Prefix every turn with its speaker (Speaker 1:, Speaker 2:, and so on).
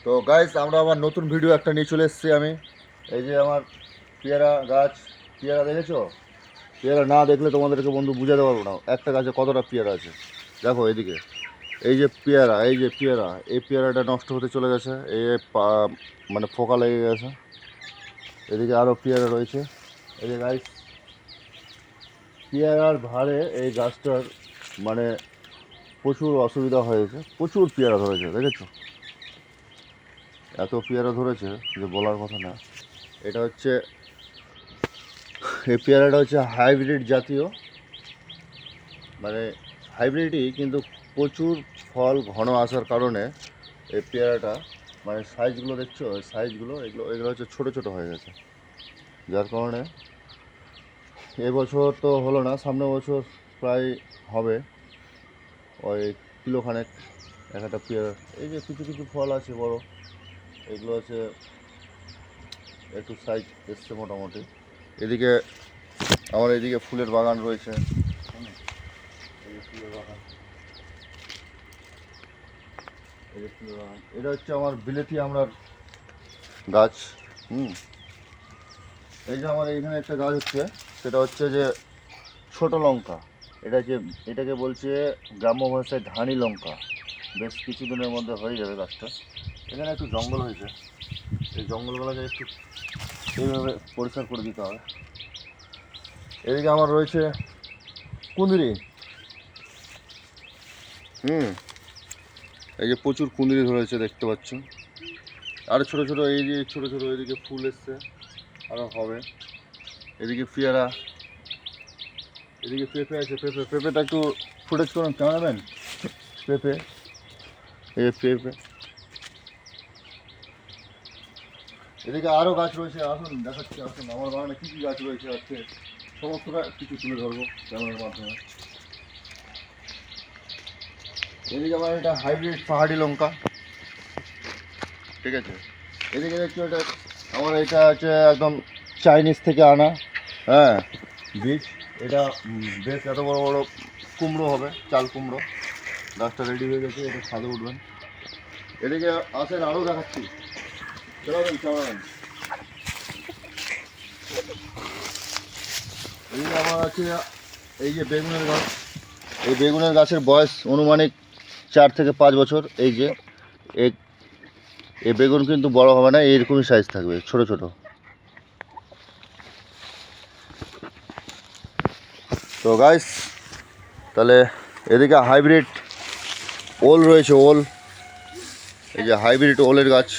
Speaker 1: তো গাইস আমরা আবার নতুন ভিডিও একটা নিয়ে চলে এসেছি। আমি এই যে আমার পেয়ারা গাছ, পেয়ারা দেখেছো? পেয়ারা না দেখলে তোমাদেরকে বন্ধু বুঝাতে পারবো না একটা গাছে কতটা পেয়ারা আছে। দেখো এদিকে, এই যে পেয়ারা, এই যে পেয়ারা, এই পেয়ারাটা নষ্ট হতে চলে গেছে, এই মানে ফোকা লেগে গেছে। এদিকে আরও পেয়ারা রয়েছে। এই যে গাইস, পেয়ারার ভারে এই গাছটার মানে প্রচুর অসুবিধা হয়েছে, প্রচুর পেয়ারা ধরেছে দেখেছো? এত পেয়ারা ধরেছে যে বলার কথা না। এটা হচ্ছে, এই পেয়ারাটা হচ্ছে হাইব্রিড জাতীয়, মানে হাইব্রিডই কিন্তু প্রচুর ফল ঘন আসার কারণে এই পেয়ারাটা মানে সাইজগুলো দেখছো, ওই সাইজগুলো এগুলো এগুলো হচ্ছে ছোটো ছোটো হয়ে গেছে, যার কারণে এবছর তো হলো না, সামনে বছর প্রায় হবে ওই কিলোখানেক এক একটা পেয়ারা। এই যে কিছু কিছু ফল আছে বড়, এগুলো হচ্ছে একটু সাইজ এসছে মোটামুটি। এদিকে আমার এদিকে ফুলের বাগান রয়েছে, এই যে ফুলের বাগান, এই যে ফুলের বাগান। এটা হচ্ছে আমার বিলেতি আমড়ার গাছ। এই যে আমার এইখানে একটা গাছ হচ্ছে, সেটা হচ্ছে যে ছোট লঙ্কা। এটাকে বলছে গ্রাম্য ভাষায় ধানি লঙ্কা। বেশ কিছুদিনের মধ্যে হয়ে যাবে গাছটা। এখানে একটু জঙ্গল হয়েছে, এই জঙ্গলগুলোকে একটু এইভাবে পরিষ্কার করে দিতে হবে। এদিকে আমার রয়েছে কুঁদরি। এই যে প্রচুর কুঁদরি ধরেছে দেখতে পাচ্ছ, আর ছোট ছোট, এই যে ছোট ছোট এদিকে ফুল এসছে, আরও হবে। এদিকে পেয়ারা, এদিকে পেঁপে আছে, পেঁপেটা একটু ফুটেজ করুন ক্যামেরাম্যান। পেঁপে, এই পেঁপে। এদিকে আরও গাছ রয়েছে, আসুন দেখাচ্ছি, আসুন আমার বাগানে কী কী গাছ রয়েছে আজকে সমস্তটা কিছু তুলে ধরবো ক্যামেরার মাধ্যমে। এদিকে আমার এটা হাইব্রিড পাহাড়ি লঙ্কা, ঠিক আছে। এদিকে দেখছো এটা আমার, এটা হচ্ছে একদম চাইনিজ থেকে আনা, হ্যাঁ, বীজ। এটা বেশ এত বড় বড় কুমড়ো হবে, চাল কুমড়ো। গাছটা রেডি হয়ে গেছে, এটা ছাদে উঠবেন। এদিকে আসেন আরও দেখাচ্ছি, চলাবেন চলাবেন। এদিকে আমার আছে এই যে বেগুনের গাছ। এই বেগুনের গাছের বয়স অনুমানিক 4 থেকে 5 বছর। এই যে এই বেগুন কিন্তু বড় হবে না, এইরকমই সাইজ থাকবে, ছোট ছোট। তো গাইস, তাহলে এদিকে হাইব্রিড ওল রয়েছে, ওল, এই যে হাইব্রিড ওলের গাছ।